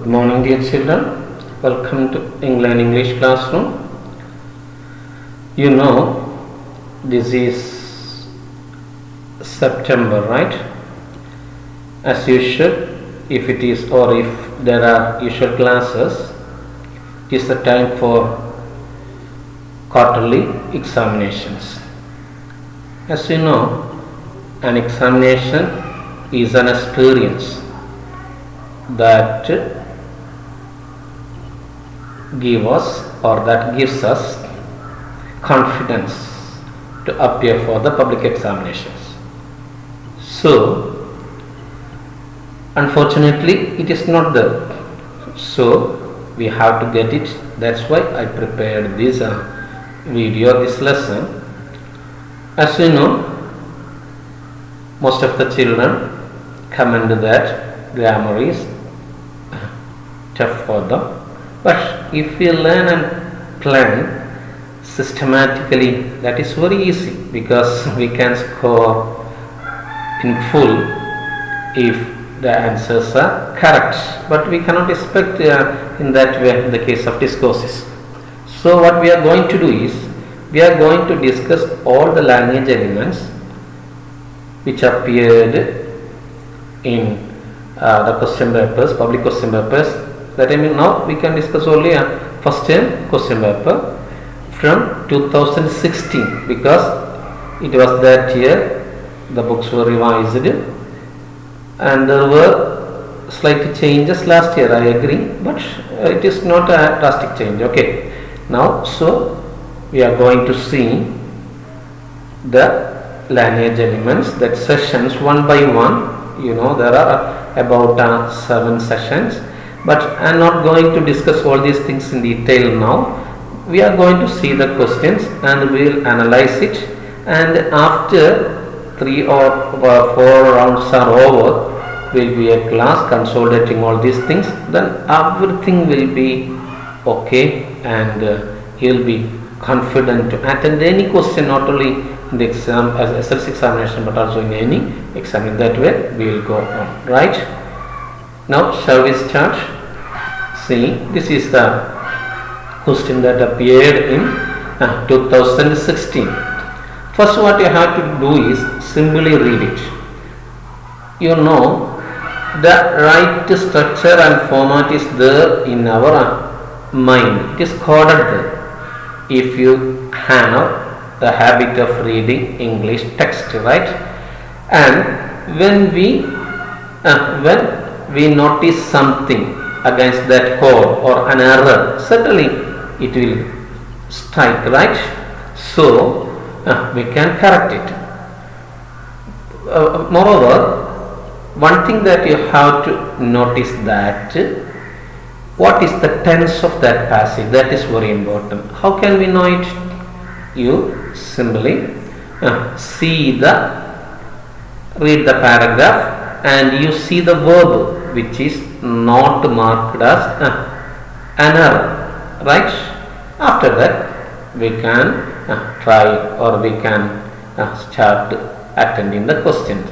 Good morning, dear children. Welcome to England English classroom. You know, this is September, right? As usual, if it is or if there are usual classes, it is the time for quarterly examinations. As you know, an examination is an experience that gives us confidence to appear for the public examinations. So, unfortunately, it is not there. So, we have to get it. That's why I prepared this video, this lesson. As you know, most of the children comment that grammar is tough for them. But if we learn and plan systematically, that is very easy because we can score in full if the answers are correct. But we cannot expect in that way in the case of discourses. So what we are going to do is, we are going to discuss all the language elements which appeared in the question papers, public question papers. That I mean, now we can discuss only a first term question paper from 2016 because it was that year the books were revised and there were slight changes last year, I agree, but it is not a drastic change. Okay, now so we are going to see the language elements, that sessions one by one. You know, there are about 7 sessions, but I am not going to discuss all these things in detail now. We are going to see the questions and we will analyze it, and after 3 or 4 rounds are over, will be a class consolidating all these things. Then everything will be okay and you will be confident to attend any question, not only in the exam as SLC examination but also in any exam. In that way we will go on, right? Now shall we start? See, this is the question that appeared in 2016. First, what you have to do is simply read it. You know, the right structure and format is there in our mind. It is coded there. If you have the habit of reading English text, right? And when we notice something against that code or an error, certainly it will strike, right? So we can correct it. Moreover, one thing that you have to notice, that what is the tense of that passage, that is very important. How can we know it? You simply read the paragraph and you see the verb which is not marked as an error, right? After that we can try or we can start attending the questions.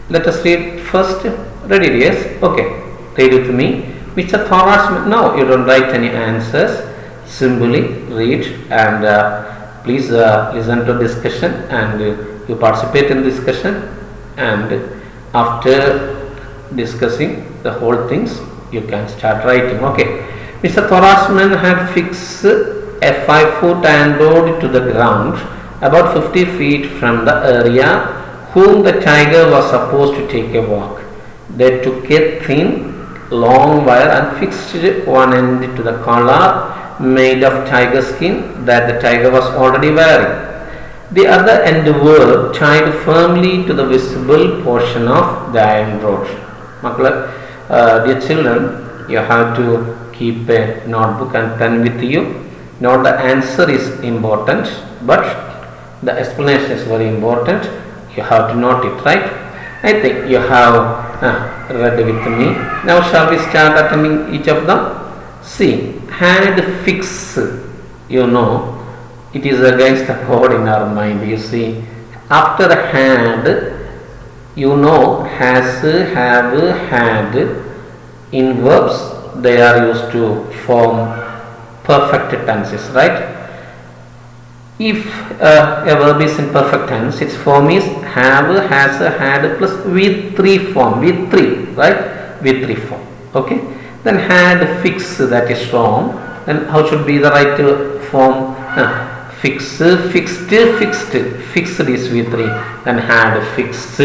Let us read first. Ready? Yes? Okay. Read with me. Mr. Thomas, now you don't write any answers. Simply read and please listen to discussion and you participate in discussion, and after discussing the whole things you can start writing. Okay. Mr. Thorasman had fixed a 5-foot iron rod to the ground about 50 feet from the area whom the tiger was supposed to take a walk. They took a thin, long wire and fixed one end to the collar made of tiger skin that the tiger was already wearing. The other end were tied firmly to the visible portion of the iron rod. Dear children, you have to keep a notebook and pen with you. Not the answer is important, but the explanation is very important. You have to note it, right? I think you have read with me. Now shall we start attending each of them? See, hand fix, you know, it is against the code in our mind. You see, after hand, you know, has, have, had, in verbs they are used to form perfect tenses, right? If a verb is in perfect tense, its form is have, has, had plus V3 form. V3, right? V3 form. Okay. Then had, fix, that is wrong. Then how should be the right form? Fix, fixed, fixed. Fixed is V3. Then had, fixed.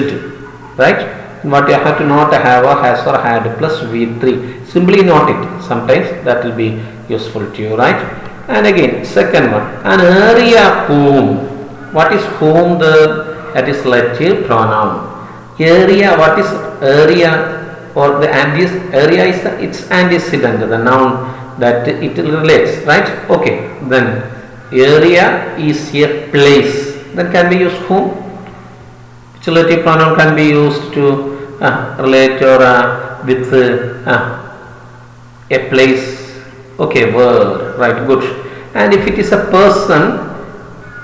Right? What you have to note, have or has or had plus V3. Simply note it. Sometimes that will be useful to you, right? And again, second one, an area whom. What is whom? That is relative pronoun. Area, what is area? Or the area is its antecedent, the noun that it relates, right? Okay, then area is a place. Then can be used whom? Which relative pronoun can be used to relate or with a place. Okay, word, right, good. And if it is a person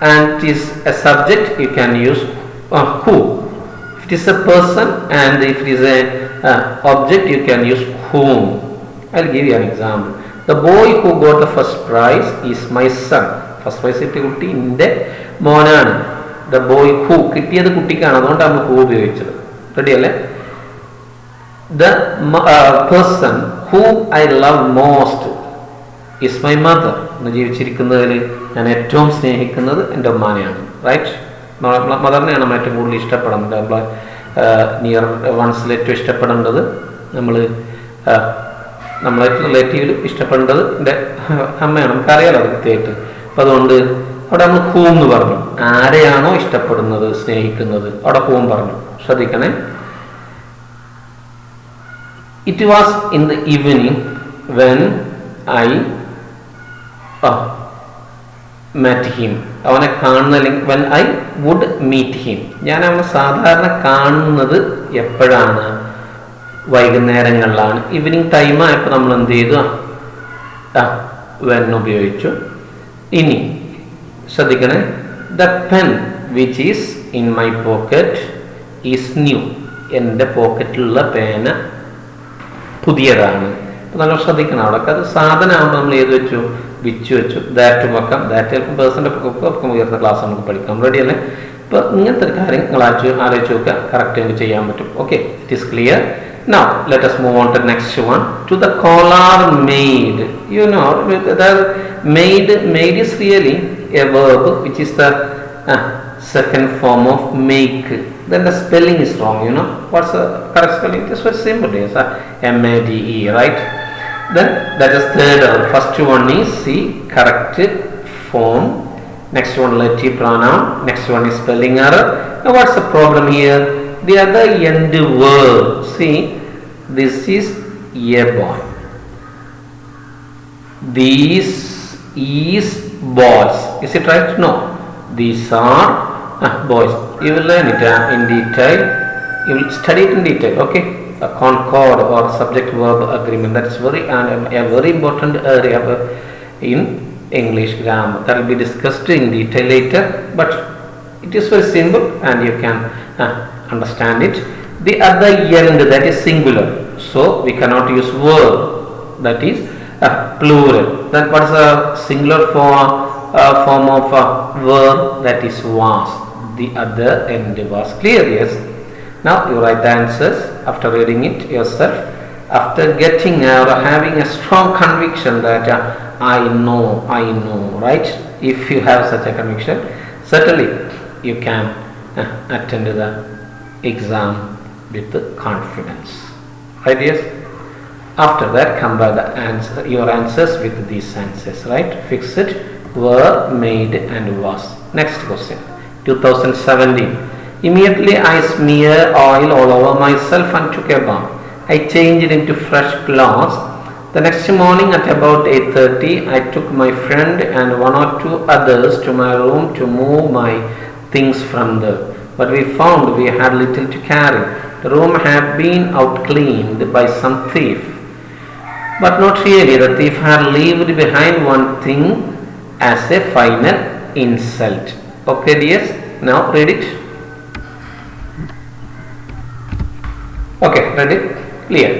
and it is a subject, you can use who. If it is a person and if it is a object, you can use whom. I'll give you an example. The boy who got the first prize is my son. First prize is kutti inde monanu. The boy who kittiyadu kuttikkaanu adondaanu who ഉപയോഗിച്ചത്. Ready alle? The person who I love most is my mother. ഇന്ന് ജീവിച്ചിരിക്കുന്നതിൽ ഞാൻ ഏറ്റവും സ്നേഹിക്കുന്നത് എൻ്റെ ഉമ്മാനെയാണ്, right? മദറിനെയാണ് നമ്മൾ ഏറ്റവും കൂടുതൽ ഇഷ്ടപ്പെടുന്നത്. നമ്മൾ നിയർ വൺസിൽ ഏറ്റവും ഇഷ്ടപ്പെടേണ്ടത് നമ്മളെ റിലേറ്റീവിൽ ഇഷ്ടപ്പെടേണ്ടത് എൻ്റെ അമ്മയാണ്. നമുക്കറിയാലോ അത് കൃത്യമായിട്ട്. അപ്പം അതുകൊണ്ട് അവിടെ നമ്മൾ ഹൂം എന്ന് പറഞ്ഞു. ആരെയാണോ ഇഷ്ടപ്പെടുന്നത്, സ്നേഹിക്കുന്നത്, അവിടെ ഹൂം പറഞ്ഞു. ശ്രദ്ധിക്കണേ. It was in the evening when I met him. അവനെ കാണുന്ന, അല്ലെങ്കിൽ when I would meet him. ഞാൻ അവനെ സാധാരണ കാണുന്നത് എപ്പോഴാണ്? വൈകുന്നേരങ്ങളിലാണ്. ഈവനിങ് ടൈം ആയപ്പോൾ നമ്മൾ എന്ത് ചെയ്തു? when ഉപയോഗിച്ചു. ഇനി ശ്രദ്ധിക്കണേ. The pen which is in my pocket is new. എൻ്റെ പോക്കറ്റിലുള്ള പേന പുതിയതാണ്. നല്ല ശ്രദ്ധിക്കണം. അവിടെ അത് സാധനമാകുമ്പോൾ നമ്മൾ ഏത് വെച്ചു? വിച്ച് വെച്ചു. ദാറ്റ് വെക്കാം. ദാറ്റ് ചിലപ്പോൾ പേഴ്സൻ്റെ ഒക്കെ ഉയർന്ന ക്ലാസ് നമുക്ക് പഠിക്കാം. റെഡി അല്ലേ? ഇപ്പോൾ ഇങ്ങനത്തെ ഒരു കാര്യം നിങ്ങൾ ആലോചിച്ച് നോക്കുക. കറക്റ്റ് നമുക്ക് ചെയ്യാൻ പറ്റും. Okay, it is clear. Now let us move on to the next one, to the collar made. You know, the made is really a verb which is the second form of make. Then the spelling is wrong. You know what's the correct spelling? It is very simple. It's MADE, right? Then that is third. First one is see correct form. Next one relative pronoun. Next one is spelling error. Now what's the problem here? The other end word. See, this is a boy. These is boys. Is it right? No. These are boys. You will learn it in detail. You will study it in detail. Okay. A concord or subject-verb agreement. That is a very important area in English grammar. That will be discussed in detail later. But it is very simple and you can understand it. The other end, that is singular. So we cannot use verb. That is plural. Then what is a singular form of verb? That is was. The other end was. Clear? Yes. Now you write the answers after reading it yourself, after getting or having a strong conviction that I know, right? If you have such a conviction, certainly you can attend the exam with confidence, right? Yes. After that, come by your answers with these answers, right? Fix it, were, made and was. Next question, 2017. Immediately I smeared oil all over myself and took a bath. I changed into fresh clothes. The next morning at about 8:30, I took my friend and one or two others to my room to move my things from there. But we found we had little to carry. The room had been outcleaned by some thief. But not really. The thief had left behind one thing as a final insult. Okay, dears. Now read it. Okay, ready? Clear.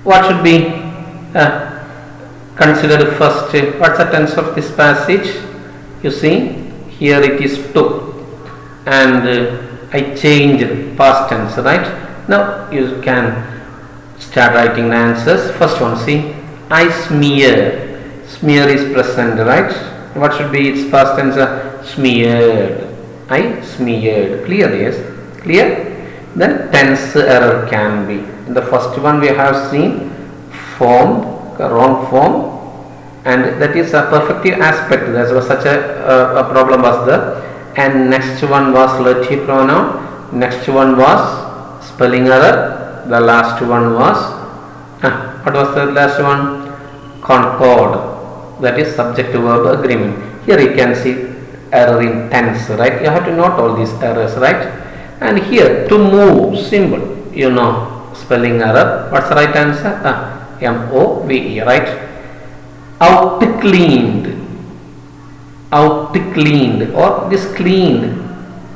What should be consider first what's the tense of this passage. You see, here it is took, and I changed past tense, right? Now you can start writing the answers. First one, see, I smear. Smear is present, right? What should be its past tense? Smeared. I smeared. Clear? Yes. Clear? Then tense error can be. In the first one we have seen form, wrong form, and that is a perfective aspect. There was such a problem was there. And next one was relative pronoun. Next one was spelling error. The last one was what was the last one? Concord. That is subject verb agreement. Here you can see error in tense, right? You have to note all these errors, right? And here to move, symbol, you know, spelling error. What's the right answer? M-O-V-E, right? Out cleaned. Out cleaned, or this cleaned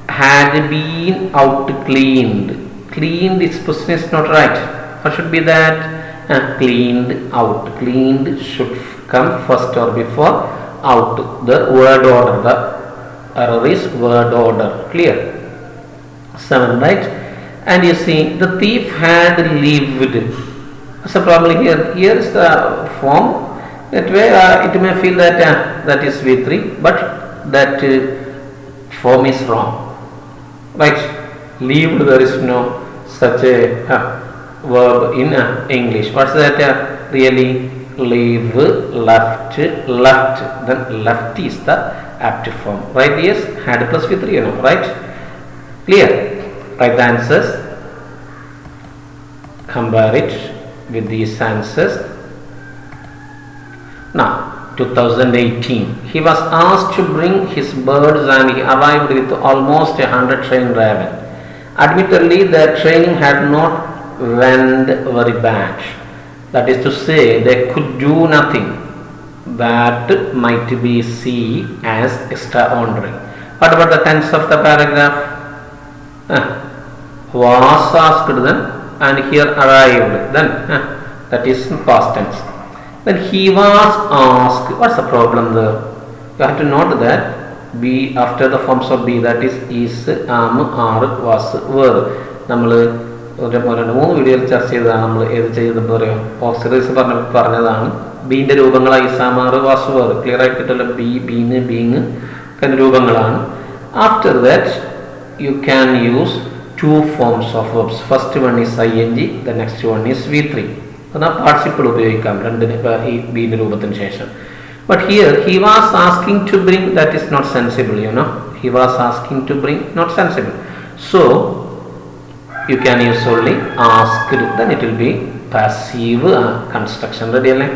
had been out cleaned. Cleaned, its position is not right. What should be that? Cleaned out. Cleaned should come first or before out. The word order, the error is word order. Clear? 7, right? And you see, the thief had lived. What's the problem here? Here is the form. That way it may feel that that is V3, but that form is wrong, right? Lived, there is no such a verb in English. What's that? Really, leave, left, left. Then left is the apt form, right? Yes, had plus V3, you know, right? Clear? Write the answers. Compare it with these answers. Now, 2018, he was asked to bring his birds and he arrived with almost 100 trained raven. Admittedly, the training had not went very bad. That is to say, they could do nothing that might be seen as extraordinary. What about the tense of the paragraph? Was asked then, and here arrived, then that is past tense. Then he was asked. What's the problem there? You have to note that be after the forms of be, that is, am, are, was, were. നമ്മൾ ഒരു 3 വീഡിയോയിൽ ചർച്ച ചെയ്തതാണ്. നമ്മൾ ഏത് ചെയ്തപ്പോൾ പറയാം, auxiliaries പറഞ്ഞതാണ്. ബീൻ്റെ രൂപങ്ങളായി സാമാർ, വാസ്, വർ. ക്ലിയർ ആയിട്ട് കിട്ടുമല്ലോ. ബി, ബീങ്, ബീങ് ഒക്കെ രൂപങ്ങളാണ്. After that you can use 2 forms of verbs. First one is ing, the next one is V3. എന്നാൽ പാർട്ടിസിപ്പിൾ ഉപയോഗിക്കാം രണ്ടിന്, ഈ ബീൻ്റെ രൂപത്തിന് ശേഷം. But here he was asking to bring, that is not sensible, you know. He was asking to bring, not sensible. So you can use only asked, then it will be passive construction. Ready alle?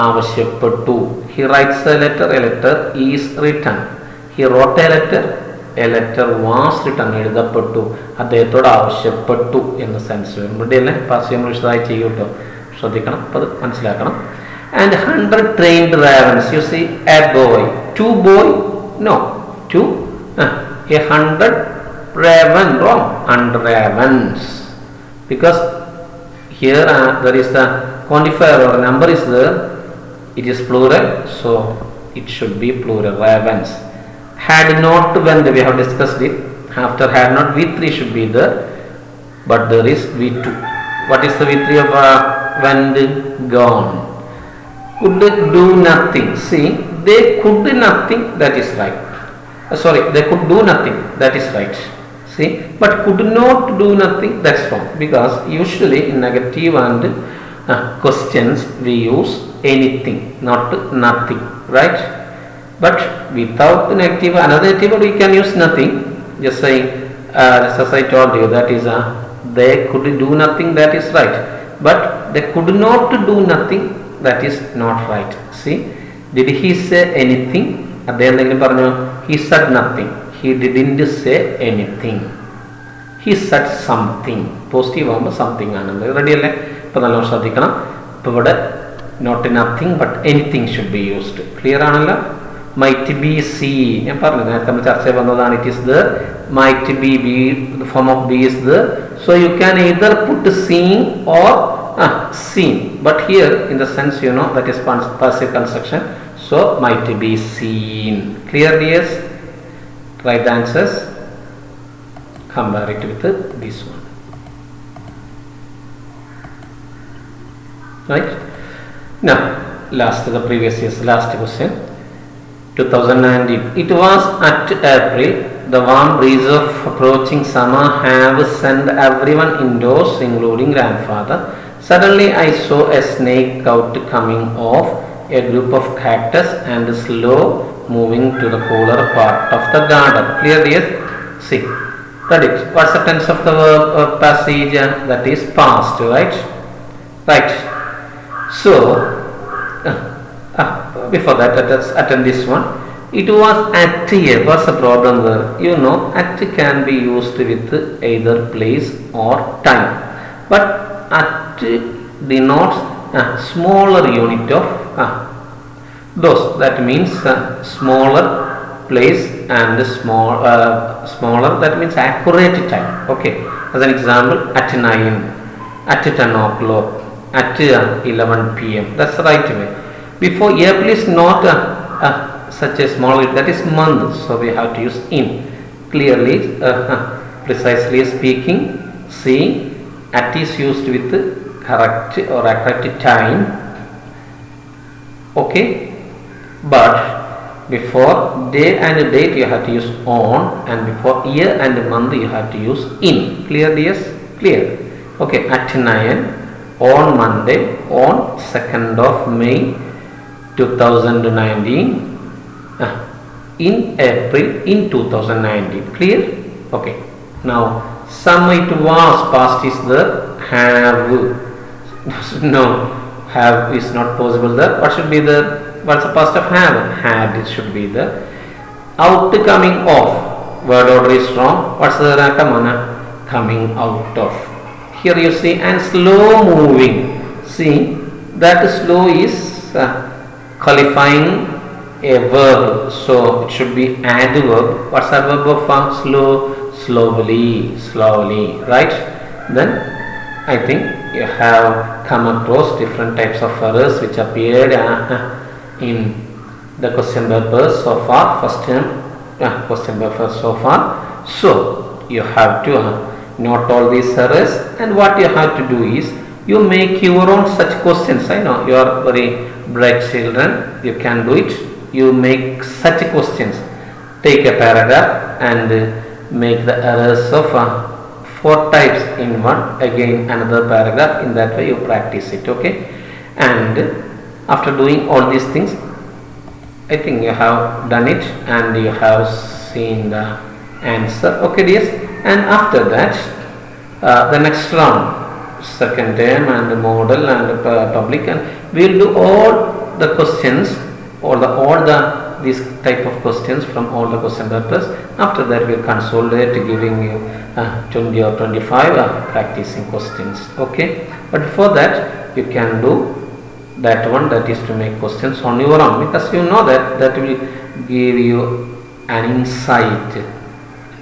ആവശ്യപ്പെട്ടു. He writes a letter is written. He wrote a letter was written. എഴുതപ്പെട്ടു. അദ്ദേഹത്തോട് ആവശ്യപ്പെട്ടു എന്ന sense വരും. Ready അല്ലേ? Passive വിശദമായി ചെയ്യൂട്ടോ, ശ്രദ്ധിക്കണം, അപ്പോൾ അത് മനസ്സിലാക്കണം. And 100 trained ravens. You see, a boy, 2 boy, no, 2, 100 raven, wrong, 100 ravens, because here there is the quantifier or number is there, it is plural, so it should be plural, ravens. Had not went, we have discussed it. After had not, V3 should be there, but there is V2. What is the V3 of went? Gone. Could do nothing. See, they could do nothing, that is right. They could do nothing, that is right. See, but could not do nothing, that's wrong, because usually in negative and questions we use anything, not nothing, right? But without negative, another negative we can use nothing. Just saying, as I told you, that is they could do nothing, that is right. But they could not do nothing, that is not right. See, did he say anything? He said nothing. He didn't say anything. He said something. Positive ആകുമ്പോൾ something ആണ്. Ready അല്ലേ? ഇപ്പോൾ നല്ലോണം ശ്രദ്ധിക്കണം. ഇപ്പോൾ ഇവിടെ not nothing but anything should be used. Clear ആണല്ലോ? Might be see, ഞാൻ പറഞ്ഞു നേരത്തെ നമ്മൾ ചർച്ച വന്നതാണ്. It is the might be, be form of be is the. So you can either put seeing or seen, but here in the sense that is passive construction, so might be seen. Clear, yes? Write the answers, compare it with this one. Right? Now, the previous year's last question, 2019. It was at April. The warm breeze of approaching summer have sent everyone indoors, including grandfather. Suddenly, I saw a snake out coming off a group of cactus and slow moving to the cooler part of the garden. Clear, yes? See, read it. What's the tense of the verb passage? That is past, right? Right. So, before that, let us attend this one. It was at here. What's the problem there? At can be used with either place or time. But at denotes a smaller unit of those. That means smaller place and smaller. That means accurate time. Okay. As an example, at 9, at 10 o'clock, at 11 p.m. That's the right way. Before April is not such a small, that is month, so we have to use in. Clearly, precisely speaking, see, at is used with correct or accurate time. Okay, but before day and date you have to use on, and before year and month you have to use in. Clear, yes? Clear. Okay, at 9 on Monday on 2nd of May 2019, in April in 2019. Clear? Okay. Now, some it was past is the have. No, have is not possible there. What should be the, what's the past of have? Had, it should be the out coming off. Word order is wrong. What's the coming out of? Here you see, and slow moving. See, that slow is qualifying a verb, so it should be adverb. What's the verb of slow? Slowly, right? Then I think you have come across different types of errors which appeared in the question paper so far, first term question paper so far. So you have to note all these errors, and what you have to do is you make your own such questions. I know you are very bright children, you can do it. You make such questions. Take a paragraph and make the errors of 4 types in one, again another paragraph. In that way you practice it. Okay, and after doing all these things, I think you have done it and you have seen the answer. Okay, dears, and after that the next round, second term and the model and the public, and we will do all the questions or these type of questions from all the question papers. After that we will consolidate, giving you 20 or 25 practicing questions. Okay, but for that you can do that one, that is to make questions on your own, because you know that will give you an insight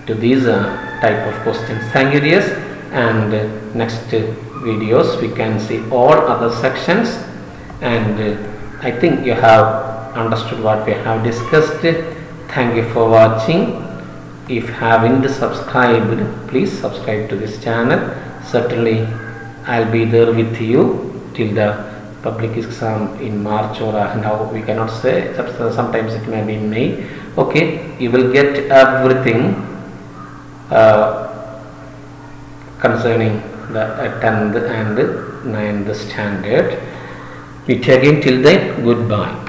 to these type of questions. Thank you, dears, and next videos we can see all other sections, and I think you have understood what we have discussed. Thank you for watching. If haven't subscribed, please subscribe to this channel. Certainly I'll be there with you till the public exam in March, or now we cannot say, sometimes it may be in May. Okay, you will get everything concerning the 10th and 9th standard. Meet again, till then, goodbye.